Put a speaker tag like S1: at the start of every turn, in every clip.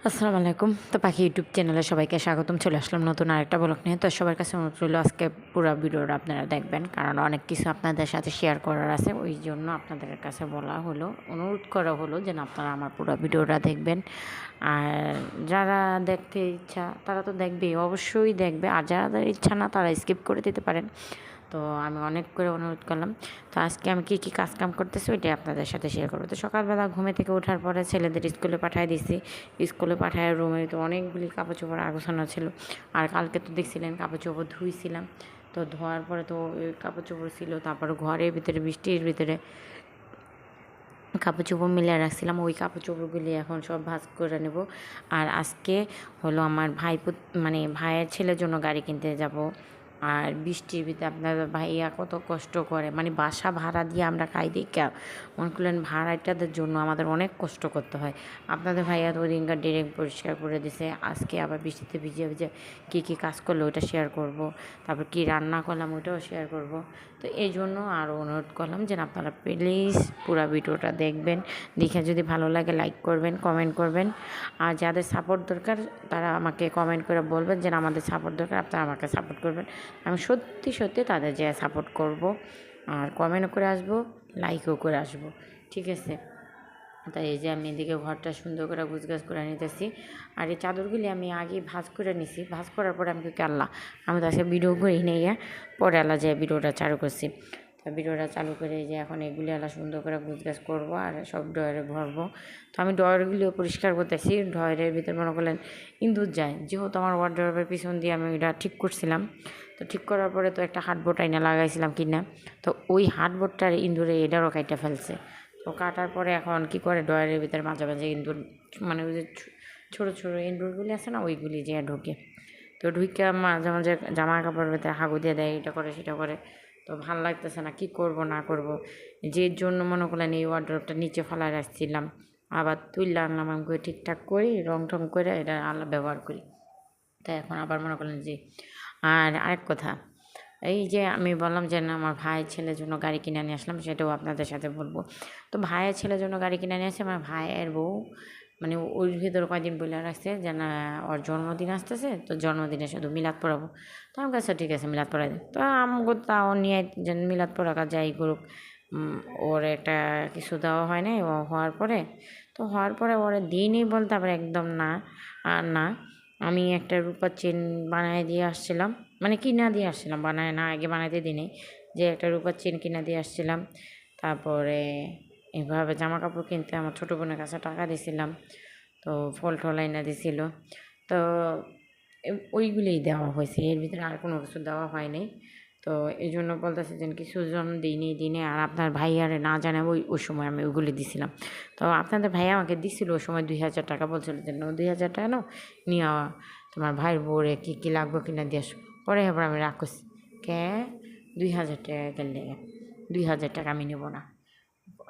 S1: আসসালামু আলাইকুম। তো পাখি ইউটিউব চ্যানেলে সবাইকে স্বাগতম। চলে আসলাম নতুন আরেকটা ব্লগ নিয়ে। তো সবার কাছে অনুরোধ রইল আজকে পুরো ভিডিওটা আপনারা দেখবেন, কারণ অনেক কিছু আপনাদের সাথে শেয়ার করার আছে। ওই জন্য আপনাদের কাছে বলা হলো, অনুরোধ করা হলো যেন আপনারা আমার পুরো ভিডিওটা দেখবেন। আর যারা দেখতে ইচ্ছা তারা তো দেখবেই, অবশ্যই দেখবে। আর যারা ইচ্ছা না তারা স্কিপ করে দিতে পারেন। তো আমি অনেক করে অনুরোধ করলাম। তো আজকে আমি কী কাজকাম করতেছি ওইটাই আপনাদের সাথে শেয়ার করবো। তো সকালবেলা ঘুমে থেকে ওঠার পরে ছেলেদের স্কুলে পাঠিয়ে দিছি। স্কুলে পাঠায় রুমে তো অনেকগুলি কাপড় চোপড় আগুছানো ছিল। আর কালকে তো দেখছিলেন কাপড় চোপড় ধুইছিলাম। তো ধোয়ার পরে তো ওই কাপড় চোপড় ছিল, তারপরে ঘরের ভিতরে বৃষ্টির ভিতরে কাপড় চোপড় মিলিয়ে রাখছিলাম। ওই কাপড় চোপড়গুলি এখন সব ভাঁজ করে নেব। আর আজকে হলো আমার মানে ভাইয়ের ছেলের জন্য গাড়ি কিনতে যাব। আর বৃষ্টির ভিতরে আপনার ভাইয়া কত কষ্ট করে, মানে বাসা ভাড়া দিয়ে আমরা খাই দেখা মনে করলেন ভাড়াটাদের জন্য আমাদের অনেক কষ্ট করতে হয়। আপনাদের ভাইয়া তো ওদিনকার ডিরেক্ট পরিষ্কার করে দিছে। আজকে আবার বৃষ্টিতে ভিজে ভিজে কী কাজ করলো ওটা শেয়ার করব। তারপর কী রান্না করলাম ওটাও শেয়ার করব। তো এই জন্য আরও অনুরোধ করলাম যেন আপনারা প্লিজ পুরো ভিডিওটা দেখবেন। দেখে যদি ভালো লাগে লাইক করবেন, কমেন্ট করবেন। আর যাদের সাপোর্ট দরকার তারা আমাকে কমেন্ট করে বলবেন যে আমাদের সাপোর্ট দরকার, আপনারা আমাকে সাপোর্ট করবেন। আমি সত্যি সত্যি তাদের যে সাপোর্ট করব। আর কমেন্টও করে আসবো, লাইকও করে আসবো, ঠিক আছে? তাই এই যে আমি এদিকে ঘরটা সুন্দর করে গুছগাছ করে নিতেছি। আর এই চাদরগুলি আমি আগে ভাঁজ করে নিছি। ভাঁজ করার পরে আমি কি আল্লাহ, আমি তো আজকে ভিডিও করে নিয়ে পরে আল্লাহ যে ভিডিওটা চালু করছি। তো ভিডিওটা চালু করে যে এখন এগুলি আল্লাহ সুন্দর করে গুছগাছ করবো আর সব ড্রয়ারে ভরবো। তো আমি ড্রয়ারগুলিও পরিষ্কার করতেছি। ড্রয়ারের ভিতরে মনে করলেন ইঁদুর যায়, যেহেতু আমার ওয়ার্ডরোবের পিছন দিয়ে আমি এটা ঠিক করছিলাম। তো ঠিক করার পরে তো একটা হার্ডবোর্ড আইনা লাগাইছিলাম কিনা, তো ওই হার্ডবোর্ডটার ইঁদুরে এটারও কাইটা ফেলছে। তো কাটার পরে এখন কি করে ড্রয়ারের ভিতরে মাঝে মাঝে ইঁদুর, মানে ওই যে ছোটো ছোটো ইঁদুরগুলি আছে না, ওইগুলি যে ঢোকে। তো ঢুকে মাঝে মাঝে জামা কাপড়ের ভিতরে হাগু দিয়ে দেয়, এটা করে সেটা করে। তো ভাল লাগতেছে না, কি করব না করব। যে জন্য মনে করলেন এই ওয়ার্ডরোবটা নিচে ফেলায় রাখছিলাম, আবার তুললে আনলাম, আমি ঠিকঠাক করি রং টং করে এটা আলাদা ব্যবহার করি। তাই এখন আবার মনে করলেন যে আর আরেক কথা, এই যে আমি বললাম যে না আমার ভাইয়ের ছেলের জন্য গাড়ি কিনে নিয়ে আসলাম, সেটাও আপনাদের সাথে বলবো। তো ভাইয়ের ছেলের জন্য গাড়ি কিনে নিয়ে আসছে আমার ভাইয়ের বউ, মানে ওর ভিতরে কয়েকদিন বলে রাখছে যে না ওর জন্মদিন আসতেছে, তো জন্মদিনে শুধু মিলাদ পড়াবো। তো আমার কাছে ঠিক আছে মিলাদ পড়াই দেয়। তো আমগো তাও নিয়ে যে মিলাদ পড়াকা যাই করুক, ওর একটা কিছু দেওয়া হয় নাই। ও হওয়ার পরে তো হওয়ার পরে ওরা দিনই বলতে আবার একদম না। আর না, আমি একটা রূপার চেন বানায় দিয়ে আসছিলাম, মানে কিনা দিয়ে আসছিলাম, বানায় না, আগে বানাইতে দিই নাই। যে একটা রূপার চেন কিনা দিয়ে আসছিলাম। তারপরে এভাবে জামা কাপড় কিনতে আমার ছোটো বোনের কাছে টাকা দিয়েছিলাম। তো ফল টল এনে দিছিল। তো ওইগুলোই দেওয়া হয়েছে, এর ভিতরে আর কোনো কিছু দেওয়া হয়নি। তো এই জন্য বলতেছে যে কিছু জন দিইনি দিনে, আর আপনার ভাইয়ারে না জানে ওই সময় আমি ওইগুলি দিছিলাম। তো আপনাদের ভাইয়া আমাকে দিছিল ওই সময় 2000 টাকা, বলছিল যে 2000 টাকা নাও, নিয়ে তোমার ভাইয়ের বউরে কী কী লাগবে কিনা দিয়ে আসো। পরে এবার আমি রাগ করছি, কে 2000 টাকা গেলে 2000 টাকা আমি নেবো না।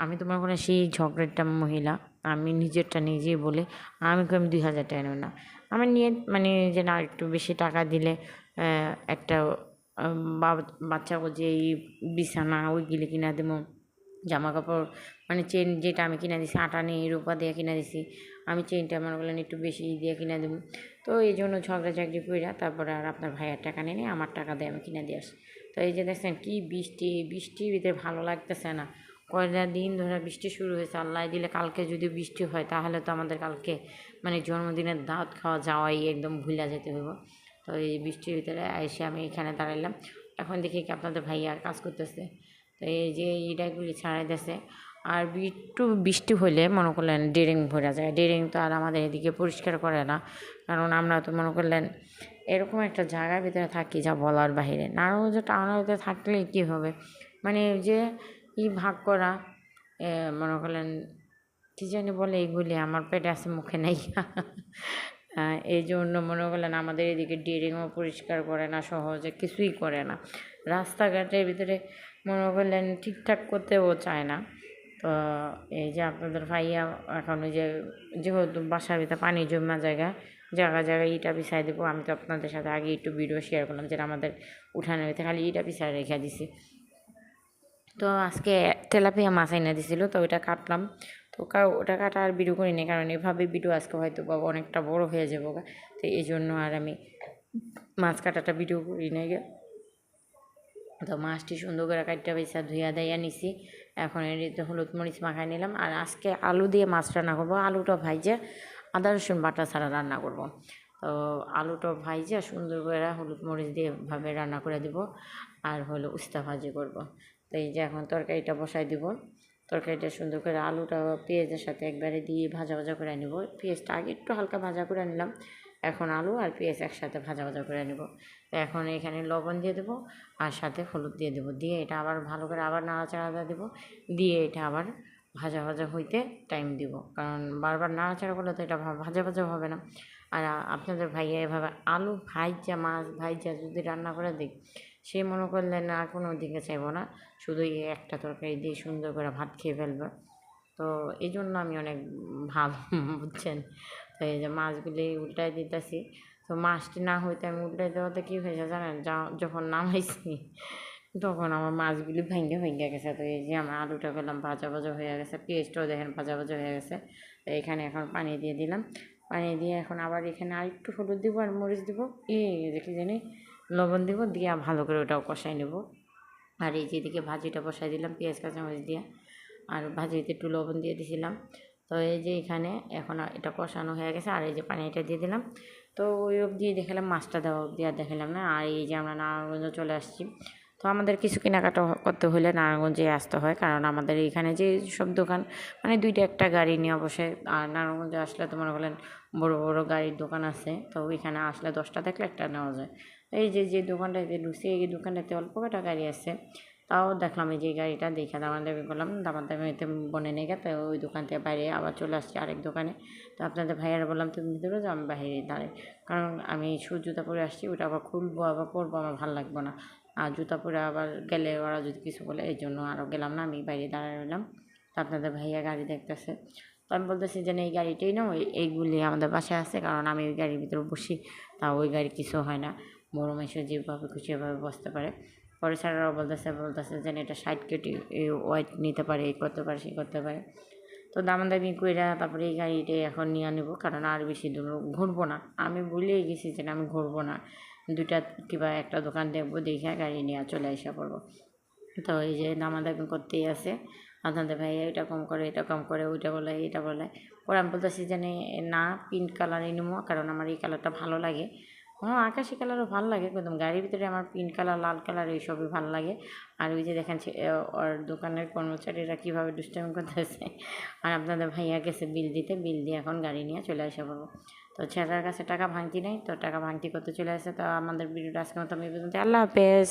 S1: আমি তোমার কোনো সেই ঝগড়াটা মহিলা, আমি নিজেরটা নিজেই বলে আমি 2000 টাকা নেব না। আমার নিয়ে মানে যে না একটু বেশি টাকা দিলে একটা বাচ্চা যে এই বিছানা ওইগুলি কিনা দেবো, জামা কাপড়, মানে চেন যেটা আমি কিনে দিছি আটা নিয়ে রূপা দিয়ে কিনে দিছি, আমি চেনটা মনে করলেন একটু বেশি দিয়ে কিনে দেবো। তো এই জন্য ঝগড়াঝাগড়ি কইরা তারপরে আর আপনার ভাইয়ের টাকা নিয়ে আমার টাকা দিয়ে আমি কিনে দিয়ে আসি। তো এই যে দেখছেন কি বৃষ্টির ভিতরে ভালো লাগতেছে না। কয়টা দিন ধরে বৃষ্টি শুরু হয়েছে, আল্লাহ দিলে কালকে যদি বৃষ্টি হয় তাহলে তো আমাদের কালকে মানে জন্মদিনের দাওয়াত খাওয়া যাওয়াই একদম ভুলে যেতে হইব। তো এই বৃষ্টির ভিতরে এসে আমি এখানে দাঁড়াইলাম। এখন দেখি কি আপনাদের ভাইয়া কাজ করতেছে। তো এই যে ইটাগুলি ছাড়াই দিয়েছে। আর একটু বৃষ্টি হলে মনে করলেন ড্রেন ভরে যায়। ড্রেন তো আর আমাদের এদিকে পরিষ্কার করে না, কারণ আমরা তো মনে করলেন এরকম একটা জায়গার ভিতরে থাকি যা বলার বাহিরে। নারায়ণগঞ্জ টাউনের ভিতরে থাকলে কী হবে, মানে যে ভাগ করা, মনে করলেন কী জানি বলে এইগুলি, আমার পেটে আছে মুখে নেই। এই জন্য মনে করলেন আমাদের এদিকে ড্রেনও পরিষ্কার করে না, সহজে কিছুই করে না। রাস্তাঘাটের ভিতরে মনে করলেন ঠিকঠাক করতেও চায় না। তো এই যে আপনাদের ভাইয়া এখন ওই যে যেহেতু বাসার ভিতরে পানি জমা জায়গায় ইটা বিছাই দেবো। আমি তো আপনাদের সাথে আগে একটু ভিডিও শেয়ার করলাম যেটা আমাদের উঠানের ভিতরে খালি ইটা বিছাই রেখে দিছি। তো আজকে তেলাপিয়া মাছ এনে দিছিল, তো ওইটা কাটলাম। তো ওটা কাটা আর ভিডিও করিনি, কারণ এভাবে ভিডিও আজকে হয়তো বা অনেকটা বড় হয়ে যাবো। তো এই জন্য আর আমি মাছ কাটাটা ভিডিও করি নাই। তো মাছটি সুন্দর করে কাটটা বেছা ধুইয়া দেয়া নিছি। এখন এর হলুদ মরিচ মাখায় নিলাম। আর আজকে আলু দিয়ে মাছ রান্না করবো। আলুটা ভাইজে আদা রসুন বাটা ছাড়া রান্না করব। তো আলুটা ভাইজে সুন্দর করে হলুদ মরিচ দিয়ে ভাবে রান্না করে দিব। আর হলো উস্তা ভাজি করব। তো এই যে এখন তরকারিটা বসাই দিব। তরকারিটা সুন্দর করে আলুটা পেঁয়াজের সাথে একবারে দিয়ে ভাজা ভাজা করে নেব। পেঁয়াজটা আগে একটু হালকা ভাজা করে নিলাম। এখন আলু আর পেঁয়াজ একসাথে ভাজা ভাজা করে নেব। তো এখন এখানে লবণ দিয়ে দেবো আর সাথে হলুদ দিয়ে দেবো। দিয়ে এটা আবার ভালো করে আবার নাড়াচাড়া দেবো। দিয়ে এটা আবার ভাজা ভাজা হইতে টাইম দিব, কারণ বারবার নাড়াচাড়া করলে তো এটা ভাজা ভাজা হবে না। আর আপনাদের ভাইয়া এভাবে আলু ভাইজা মাছ ভাইজা যদি রান্না করে দিই, সে মনে করলেন আর কোনো দিকে চাইবো না, শুধু এই একটা তরকারি দিয়ে সুন্দর করে ভাত খেয়ে ফেলবে। তো এই জন্য আমি অনেক ভালো বুঝছেন। তো এই যে মাছগুলি উল্টাই দিতেছি। তো মাছটি না হইতে আমি উল্টাই দেওয়াতে কী হয়েছে জানেন, যখন নামাইছি তখন আমার মাছগুলি ভেঙে ভেঙে গেছে। তো এই যে আমার আলুটা পেলাম ভাজা ভাজা হয়ে গেছে, পেঁয়াজটাও দেখেন ভাজা ভাজা হয়ে গেছে। তো এখানে এখন পানি দিয়ে দিলাম। পানি দিয়ে এখন আবার এখানে আরেকটু হলুদ দিব আর মরিচ দিব, দেখি জানি লবণ দিব, দিয়ে ভালো করে ওটাও কষাই নেব। আর এই যেদিকে ভাজিটা বসাই দিলাম পেঁয়াজ কাঁচামরিচ দিয়ে, আর ভাজিতে একটু লবণ দিয়ে দিয়েছিলাম। তো এই যে এখানে এখন এটা কষানো হয়ে গেছে, আর এই যে পানিটা দিয়ে দিলাম। তো ওই অবধি দেখালাম, মাছটা দেওয়া অবধি আর দেখালাম না। আর এই যে আমরা নারায়ণগঞ্জ চলে আসছি। তো আমাদের কিছু কেনাকাটা করতে হলে নারায়ণগঞ্জে আসতে হয়, কারণ আমাদের এখানে যে সব দোকান মানে দুইটা একটা গাড়ি নিয়ে বসে। আর নারায়ণগঞ্জে আসলে তো মনে করলেন বড় বড় গাড়ির দোকান আছে, তো ওইখানে আসলে 10টা দেখলে একটা নেওয়া যায়। এই যে দোকানটাতে ঢুকছি, এই দোকানটাতে অল্প কটা গাড়ি আছে। তাও দেখলাম এই যে গাড়িটা দেখে দামাদামি করলাম, দামাদামিতে বনে নিয়ে গেছে। ওই দোকান থেকে বাইরে আবার চলে আসছি আরেক দোকানে। তো আপনাদের ভাইয়ারা বললাম তুমি ভিতরে যাও, আমি বাইরে দাঁড়াই, কারণ আমি জুতা পরে আসছি, ওটা আবার খুলবো আবার পরবো, আমার ভালো লাগবে না। আর জুতা পরে আবার গেলে ওরা যদি কিছু বলে, এই জন্য আরও গেলাম না, আমি বাইরে দাঁড়ায় রইলাম। তো আপনাদের ভাইয়া গাড়ি দেখতেছে। তো আমি বলতেছি যে এই গাড়িটাই না, এইগুলি আমাদের বাসায় আছে, কারণ আমি ওই গাড়ির ভিতরে বসি, তা ওই গাড়ি কিছু হয় না, বড় মেশো যেভাবে খুশি এভাবে বসতে পারে। পরে স্যারেরাও বলতেছে যে এটা 60 কেজি ওয়েট নিতে পারে, এই করতে পারে সেই করতে পারে। তো দামাদামি কইরা তারপরে এই গাড়িটাই এখন নিয়ে নেবো, কারণ আর বেশি দূর ঘুরবো না। আমি ভুলেই গেছি যে আমি ঘুরবো না, দুইটা কিংবা একটা দোকান দেখবো, দেখে গাড়ি নিয়ে চলে এসে পড়বো। তো এই যে দামাদামি করতেই আছে, আপনাদের ভাই এটা কম করে এটা কম করে, ওইটা বলে এটা বলে। পরে আমি বলতেছি যে না, পিঙ্ক কালারই নেবো, কারণ আমার এই কালারটা ভালো লাগে। হ্যাঁ, আকাশি কালারও ভালো লাগে, কিন্তু গাড়ির ভিতরে আমার পিঙ্ক কালার লাল কালার এইসবই ভালো লাগে। আর ওই যে দেখেন ওর দোকানের কর্মচারীরা কীভাবে দুষ্টামি করতেছে। আর আপনাদের ভাইয়া গেছে বিল দিতে, বিল দিয়ে এখন গাড়ি নিয়ে চলে আসে পড়বো। তো ছেলের কাছে টাকা ভাঙতি নেই, তো টাকা ভাঙতি করতে চলে আসে। তো আমাদের ভিডিওটা আজকের মতো আমি পর্যন্ত, আল্লাহ হাফেজ।